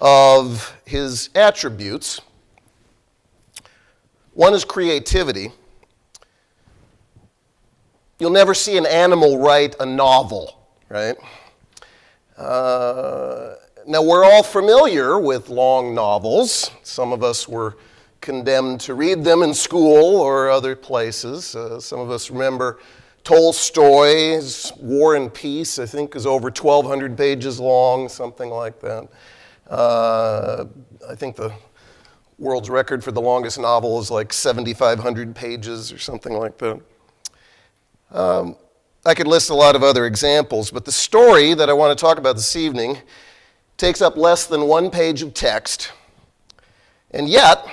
of his attributes. One is creativity. You'll never see an animal write a novel, right? Now, we're all familiar with long novels. Some of us were condemned to read them in school or other places. Some of us remember Tolstoy's War and Peace, I think, is over 1,200 pages long, something like that. I think the world's record for the longest novel is like 7,500 pages or something like that. I could list a lot of other examples, but the story that I want to talk about this evening takes up less than 1 page of text, and yet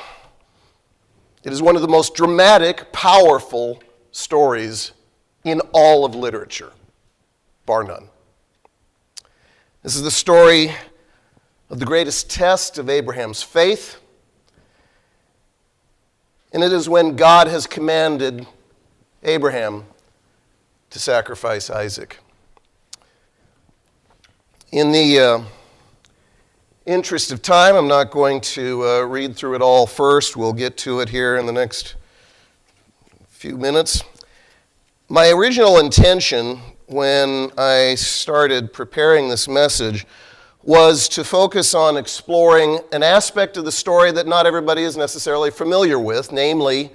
it is one of the most dramatic, powerful stories in all of literature, bar none. This is the story of the greatest test of Abraham's faith, and it is when God has commanded Abraham to sacrifice Isaac. In the interest of time, I'm not going to read through it all first. We'll get to it here in the next few minutes. My original intention when I started preparing this message was to focus on exploring an aspect of the story that not everybody is necessarily familiar with, namely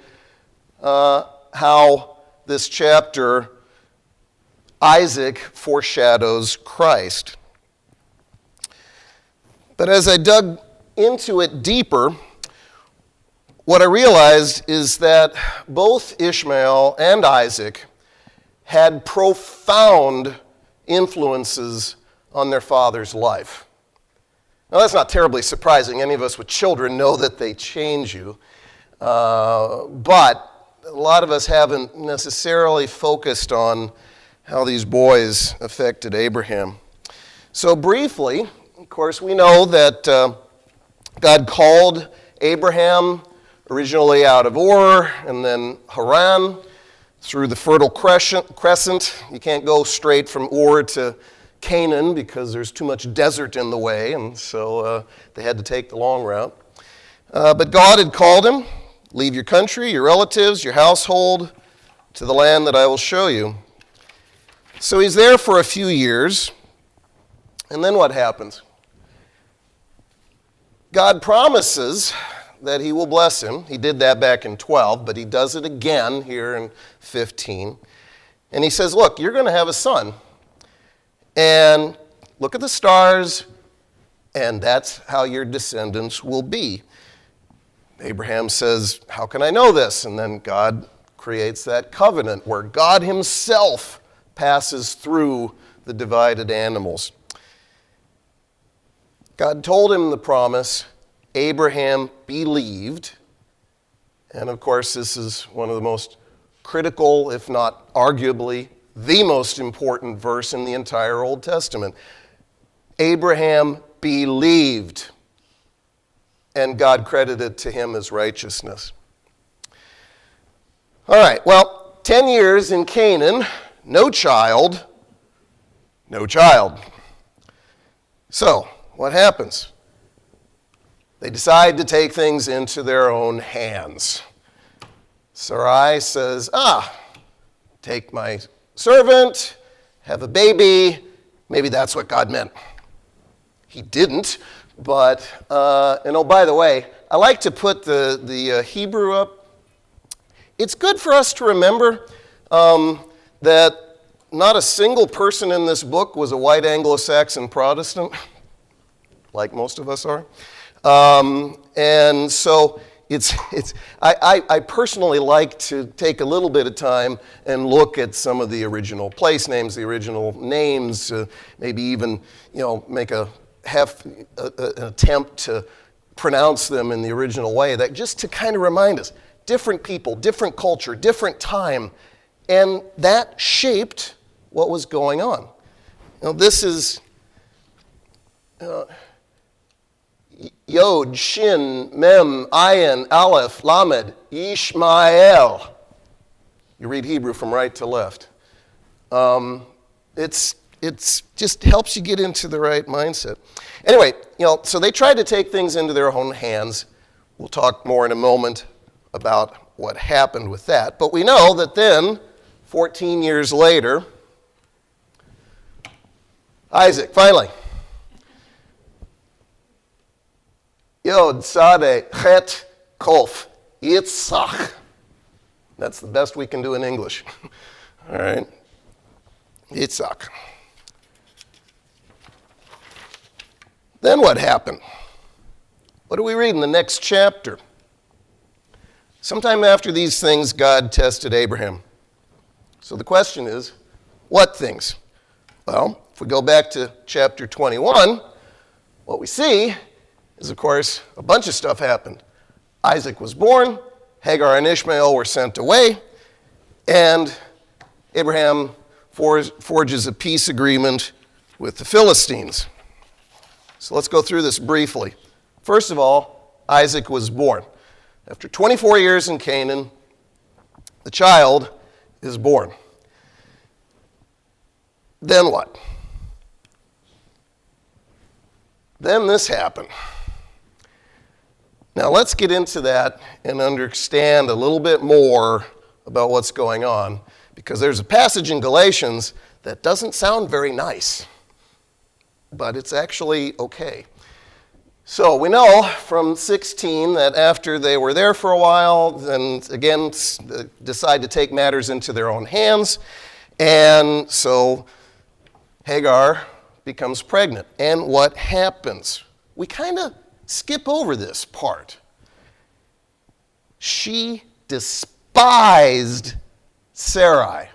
how this chapter, Isaac, foreshadows Christ. But as I dug into it deeper, what I realized is that both Ishmael and Isaac had profound influences on their father's life. Now, that's not terribly surprising. Any of us with children know that they change you. But a lot of us haven't necessarily focused on how these boys affected Abraham. So briefly, of course, we know that God called Abraham originally out of Ur and then Haran through the Fertile Crescent. You can't go straight from Ur to Canaan because there's too much desert in the way, and so they had to take the long route. But God had called him, leave your country, your relatives, your household, to the land that I will show you. So he's there for a few years, and then what happens? God promises that he will bless him. He did that back in 12, but he does it again here in 15. And he says, look, you're going to have a son. And look at the stars, and that's how your descendants will be. Abraham says, how can I know this? And then God creates that covenant where God himself passes through the divided animals. God told him the promise. Abraham believed. And of course, this is one of the most critical, if not arguably the most important verse in the entire Old Testament. Abraham believed, and God credited to him as righteousness. All right, well, 10 years in Canaan, no child. So, what happens? They decide to take things into their own hands. Sarai says, take my servant, have a baby. Maybe that's what God meant. He didn't, but, and oh, by the way, I like to put the Hebrew up. It's good for us to remember that not a single person in this book was a white Anglo-Saxon Protestant, like most of us are. And so I personally like to take a little bit of time and look at some of the original place names, the original names, maybe even, make an attempt to pronounce them in the original way, that just to kind of remind us, different people, different culture, different time, and that shaped what was going on. This is Yod, Shin, Mem, Ayin, Aleph, Lamed, Ishmael. You read Hebrew from right to left. It's It's just helps you get into the right mindset. Anyway, so they tried to take things into their own hands. We'll talk more in a moment about what happened with that. But we know that then, 14 years later, Isaac, finally. Yod, Sade, Chet, Kof, Yitzchak. That's the best we can do in English. All right. Yitzchak. Then what happened? What do we read in the next chapter? Sometime after these things, God tested Abraham. So the question is, what things? Well, if we go back to chapter 21, what we see is, of course, a bunch of stuff happened. Isaac was born, Hagar and Ishmael were sent away, and Abraham forges a peace agreement with the Philistines. So let's go through this briefly. First of all, Isaac was born. After 24 years in Canaan, the child is born. Then what? Then this happened. Now let's get into that and understand a little bit more about what's going on, because there's a passage in Galatians that doesn't sound very nice, but it's actually okay. So we know from 16 that after they were there for a while, then again decide to take matters into their own hands, and so Hagar becomes pregnant. And what happens? We kind of skip over this part. She despised Sarai.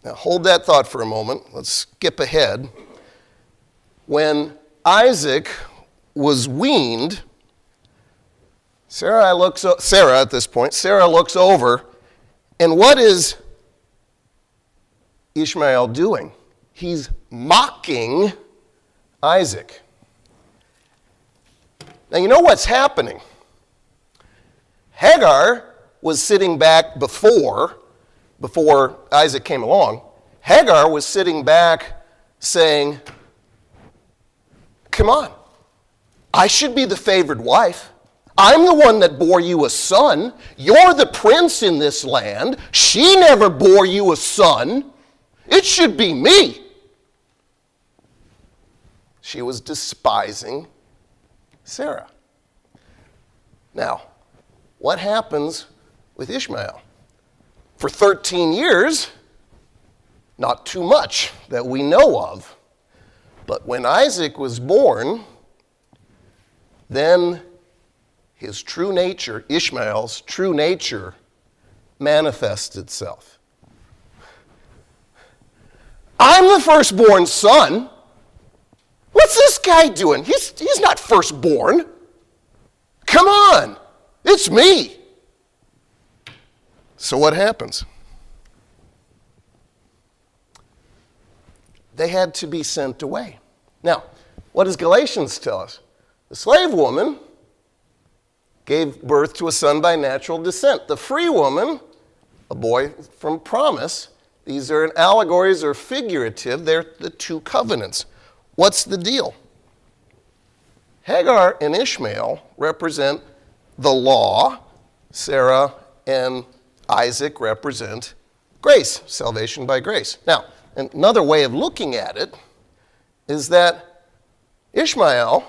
Now hold that thought for a moment. Let's skip ahead. When Isaac was weaned, Sarah looks over, and what is Ishmael doing? He's mocking Isaac. Now you know what's happening. Hagar was sitting back before Isaac came along. Hagar was sitting back saying, come on, I should be the favored wife. I'm the one that bore you a son. You're the prince in this land. She never bore you a son. It should be me. She was despising Sarah. Now, what happens with Ishmael? For 13 years, not too much that we know of. But when Isaac was born, then his true nature, Ishmael's true nature, manifests itself. I'm the firstborn son. What's this guy doing? He's not firstborn. Come on, it's me. So what happens? They had to be sent away. Now, what does Galatians tell us? The slave woman gave birth to a son by natural descent. The free woman, a boy from promise. These are allegories or figurative. They're the two covenants. What's the deal? Hagar and Ishmael represent the law. Sarah and Isaac represent grace, salvation by grace. Now, another way of looking at it is that Ishmael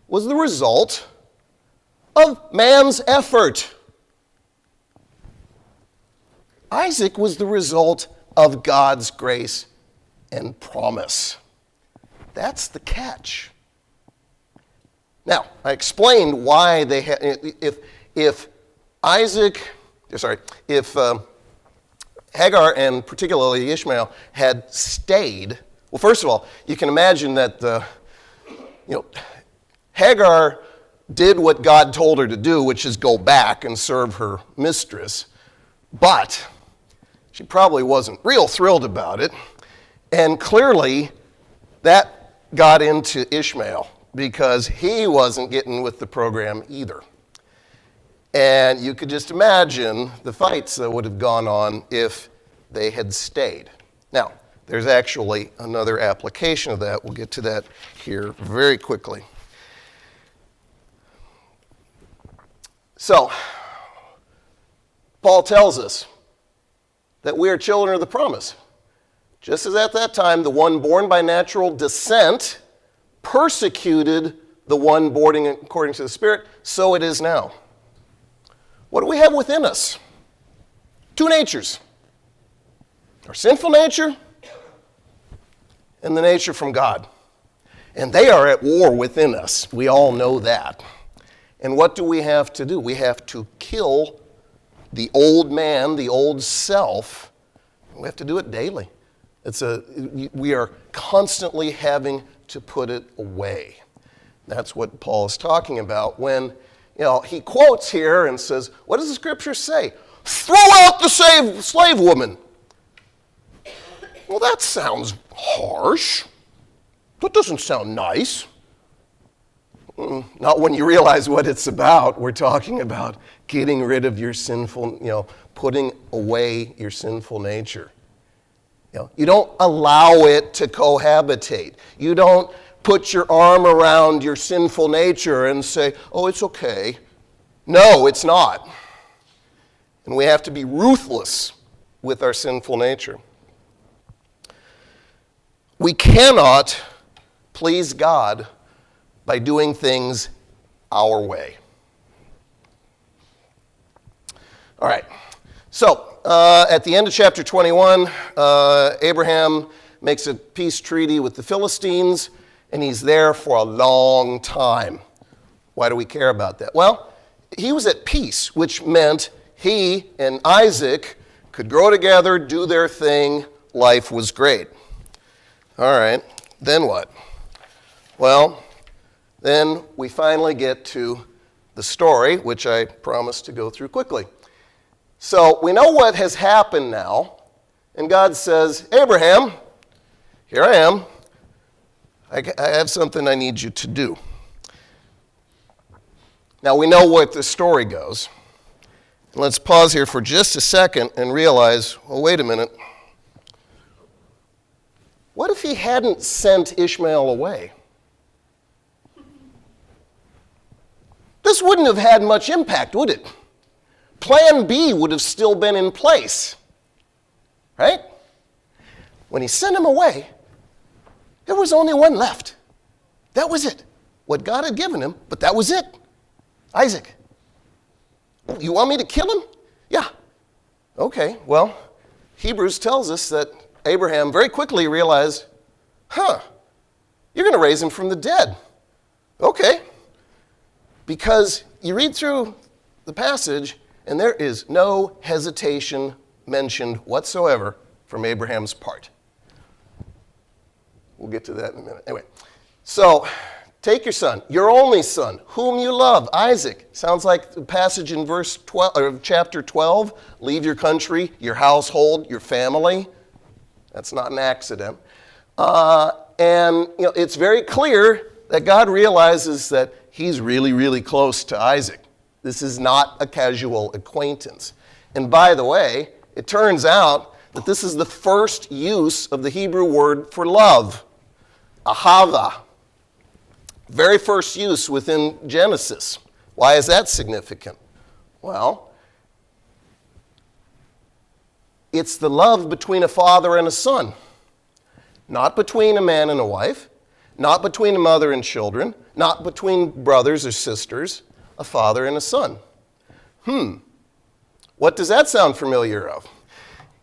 was the result of man's effort. Isaac was the result of God's grace and promise. That's the catch. Now, I explained why they had, if Hagar and particularly Ishmael had stayed, well, first of all, you can imagine that Hagar did what God told her to do, which is go back and serve her mistress, but she probably wasn't real thrilled about it, and clearly that got into Ishmael because he wasn't getting with the program either. And you could just imagine the fights that would have gone on if they had stayed. Now, there's actually another application of that. We'll get to that here very quickly. So, Paul tells us that we are children of the promise. Just as at that time, the one born by natural descent persecuted the one born according to the Spirit, so it is now. What do we have within us? Two natures. Our sinful nature and the nature from God. And they are at war within us. We all know that. And what do we have to do? We have to kill the old man, the old self. We have to do it daily. We are constantly having to put it away. That's what Paul is talking about when he quotes here and says, what does the scripture say? Throw out the slave woman. Well, that sounds harsh. That doesn't sound nice. Not when you realize what it's about. We're talking about getting rid of your sinful, putting away your sinful nature. You don't allow it to cohabitate. You don't put your arm around your sinful nature and say, oh, it's okay. No, it's not. And we have to be ruthless with our sinful nature. We cannot please God by doing things our way. All right. So, at the end of chapter 21, Abraham makes a peace treaty with the Philistines, and he's there for a long time. Why do we care about that? Well, he was at peace, which meant he and Isaac could grow together, do their thing. Life was great. All right, then what? Well, then we finally get to the story, which I promised to go through quickly. So we know what has happened now, and God says, Abraham, here I am. I have something I need you to do. Now we know what the story goes. Let's pause here for just a second and realize, well, wait a minute. What if he hadn't sent Ishmael away? This wouldn't have had much impact, would it? Plan B would have still been in place, right? When he sent him away, there was only one left. That was it. What God had given him, but that was it. Isaac. You want me to kill him? Yeah. Okay, well, Hebrews tells us that Abraham very quickly realized, you're going to raise him from the dead. Okay. Because you read through the passage, and there is no hesitation mentioned whatsoever from Abraham's part. We'll get to that in a minute. Anyway, so take your son, your only son, whom you love, Isaac. Sounds like the passage in verse 12, or chapter 12. Leave your country, your household, your family. That's not an accident. And it's very clear that God realizes that he's really, really close to Isaac. This is not a casual acquaintance. And by the way, it turns out that this is the first use of the Hebrew word for love, ahava. Very first use within Genesis. Why is that significant? Well, it's the love between a father and a son. Not between a man and a wife, not between a mother and children, not between brothers or sisters, a father and a son. What does that sound familiar of?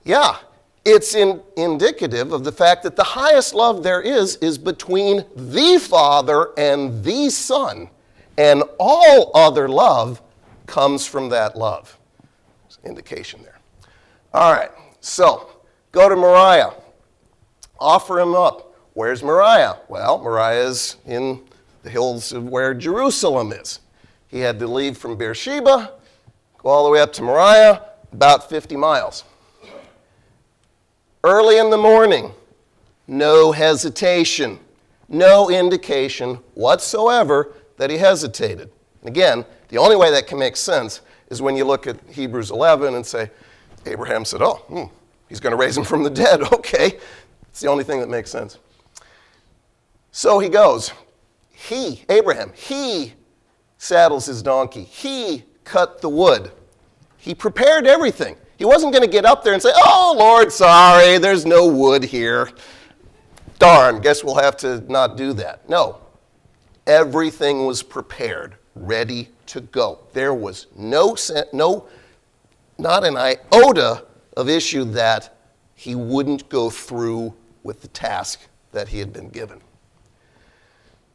Yeah, it's indicative of the fact that the highest love there is between the Father and the Son, and all other love comes from that love. There's an indication there. All right, so go to Moriah. Offer him up. Where's Moriah? Well, Moriah is in the hills of where Jerusalem is. He had to leave from Beersheba, go all the way up to Moriah, about 50 miles. Early in the morning, no hesitation, no indication whatsoever that he hesitated. And again, the only way that can make sense is when you look at Hebrews 11 and say, Abraham said, He's going to raise him from the dead. Okay. It's the only thing that makes sense. So he goes. Abraham, he saddles his donkey. He cut the wood. He prepared everything. He wasn't going to get up there and say, "Oh, Lord, sorry, there's no wood here. Darn, guess we'll have to not do that." No. Everything was prepared, ready to go. There was not an iota of issue that he wouldn't go through with the task that he had been given.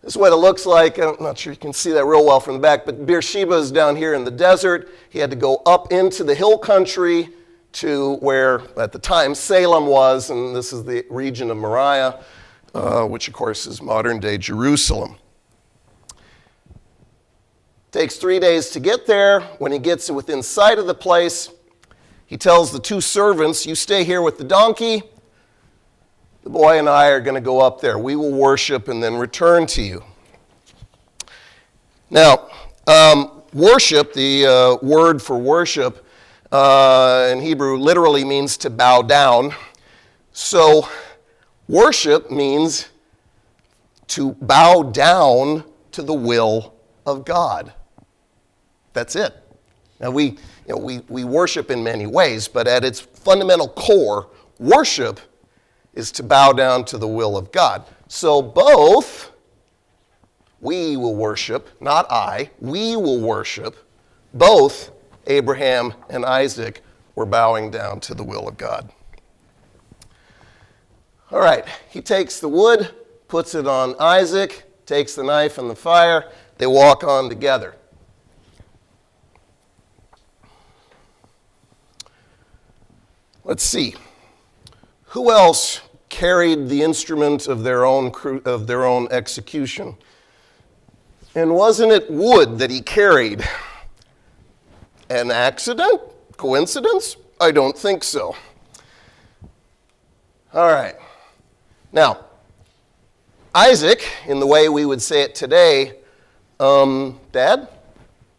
This is what it looks like. I'm not sure you can see that real well from the back, but Beersheba is down here in the desert. He had to go up into the hill country to where, at the time, Salem was, and this is the region of Moriah, which, of course, is modern-day Jerusalem. Takes 3 days to get there. When he gets within sight of the place, he tells the two servants, "You stay here with the donkey. The boy and I are going to go up there. We will worship and then return to you." Now, worship, the word for worship in Hebrew literally means to bow down. So worship means to bow down to the will of God. That's it. Now, we worship in many ways, but at its fundamental core, worship is to bow down to the will of God. So both we will worship, not I, we will worship. Both Abraham and Isaac were bowing down to the will of God. All right, he takes the wood, puts it on Isaac, takes the knife and the fire. They walk on together. Let's see. Who else carried the instrument of their own execution? And wasn't it wood that he carried? An accident? Coincidence? I don't think so. All right. Now, Isaac, in the way we would say it today, Dad?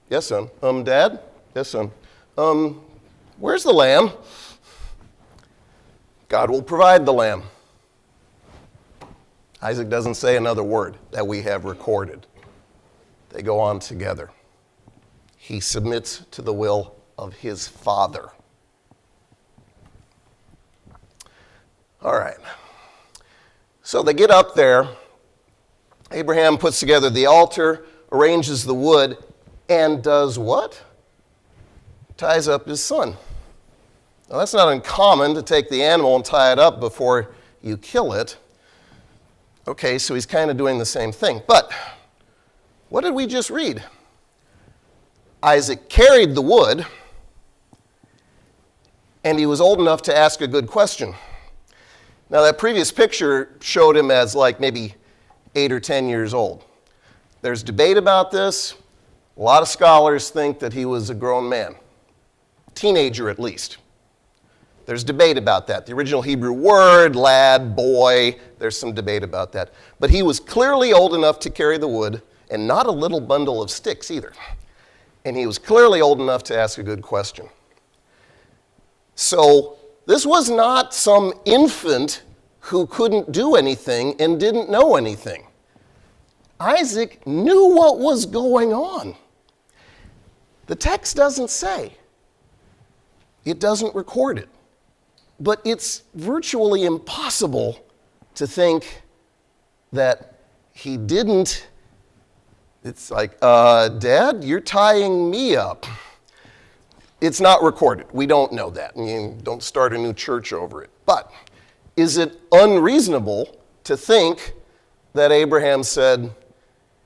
Yes, son. Dad? Yes, son. Where's the lamb? God will provide the lamb. Isaac doesn't say another word that we have recorded. They go on together. He submits to the will of his father. All right. So they get up there. Abraham puts together the altar, arranges the wood, and does what? Ties up his son. Now, that's not uncommon to take the animal and tie it up before you kill it. Okay, so he's kind of doing the same thing. But what did we just read? Isaac carried the wood, and he was old enough to ask a good question. Now, that previous picture showed him as like maybe 8 or 10 years old. There's debate about this. A lot of scholars think that he was a grown man, teenager at least. There's debate about that. The original Hebrew word, lad, boy, there's some debate about that. But he was clearly old enough to carry the wood, and not a little bundle of sticks either. And he was clearly old enough to ask a good question. So this was not some infant who couldn't do anything and didn't know anything. Isaac knew what was going on. The text doesn't say. It doesn't record it. But it's virtually impossible to think that he didn't. It's like, Dad, you're tying me up. It's not recorded. We don't know that. You don't start a new church over it. But is it unreasonable to think that Abraham said,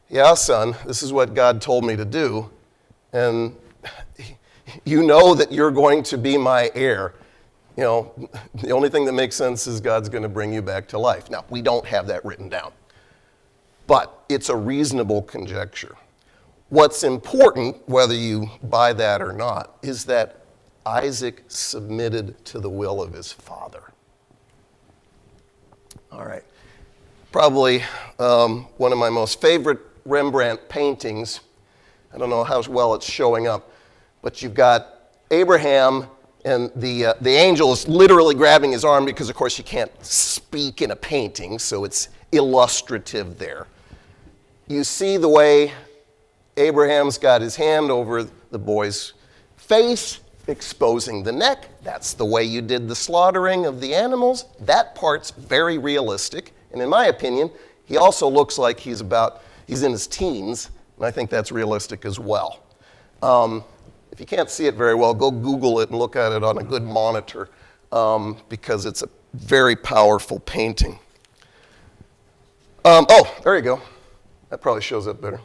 "Yeah, son, this is what God told me to do, and you know that you're going to be my heir. You know, the only thing that makes sense is God's going to bring you back to life." Now, we don't have that written down, but it's a reasonable conjecture. What's important, whether you buy that or not, is that Isaac submitted to the will of his father. All right. Probably one of my most favorite Rembrandt paintings. I don't know how well it's showing up, but you've got Abraham, And the angel is literally grabbing his arm because, of course, you can't speak in a painting, so it's illustrative there. You see the way Abraham's got his hand over the boy's face, exposing the neck. That's the way you did the slaughtering of the animals. That part's very realistic. And in my opinion, he also looks like he's in his teens, and I think that's realistic as well. If you can't see it very well, go Google it and look at it on a good monitor because it's a very powerful painting. There you go. That probably shows up better.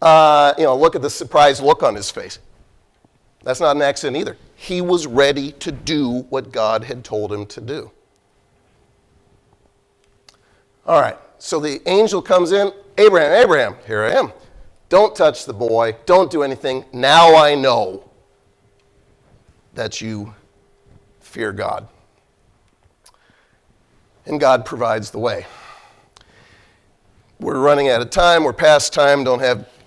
Look at the surprised look on his face. That's not an accident either. He was ready to do what God had told him to do. All right, so the angel comes in. Abraham, here I am. Don't touch the boy. Don't do anything. Now I know that you fear God. And God provides the way. We're running out of time. We're past time.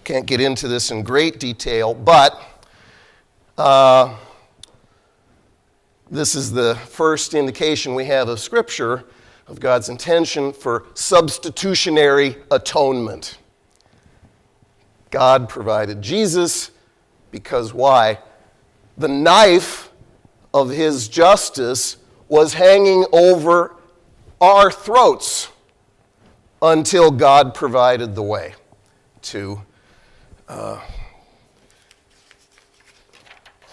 Can't get into this in great detail, but this is the first indication we have of Scripture of God's intention for substitutionary atonement. God provided Jesus because why? The knife of his justice was hanging over our throats until God provided the way to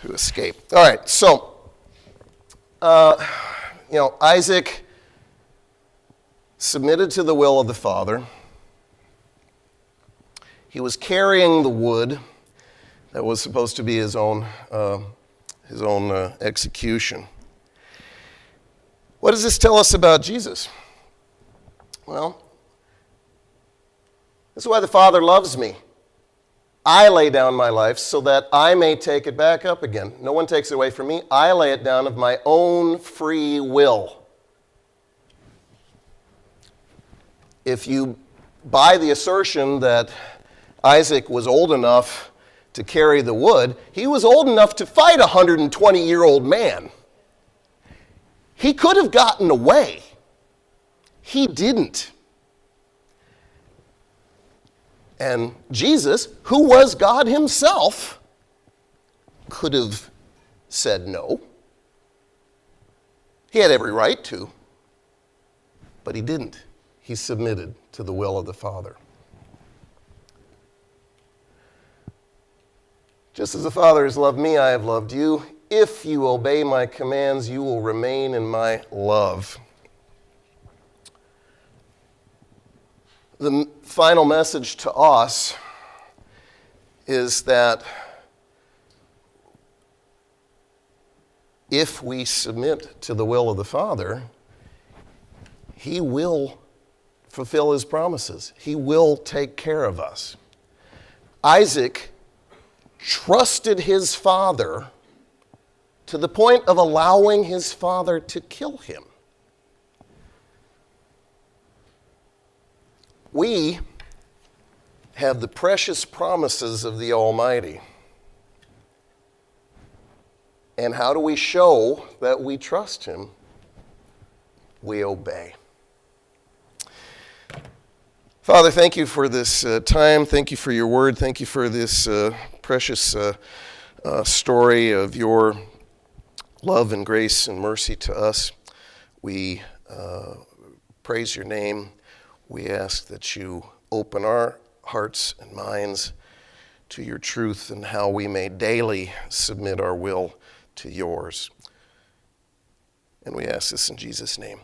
escape. All right, so, Isaac submitted to the will of the Father. He was carrying the wood that was supposed to be his own execution. What does this tell us about Jesus? Well, this is why the Father loves me. I lay down my life so that I may take it back up again. No one takes it away from me. I lay it down of my own free will. If you buy the assertion that Isaac was old enough to carry the wood, he was old enough to fight a 120-year-old man. He could have gotten away. He didn't. And Jesus, who was God himself, could have said no. He had every right to, but he didn't. He submitted to the will of the Father. Just as the Father has loved me, I have loved you. If you obey my commands, you will remain in my love. The final message to us is that if we submit to the will of the Father, he will fulfill his promises. He will take care of us. Isaac trusted his father to the point of allowing his father to kill him. We have the precious promises of the Almighty. And how do we show that we trust him? We obey. Father, thank you for this time. Thank you for your word. Thank you for this precious story of your love and grace and mercy to us. We praise your name. We ask that you open our hearts and minds to your truth and how we may daily submit our will to yours. And we ask this in Jesus' name.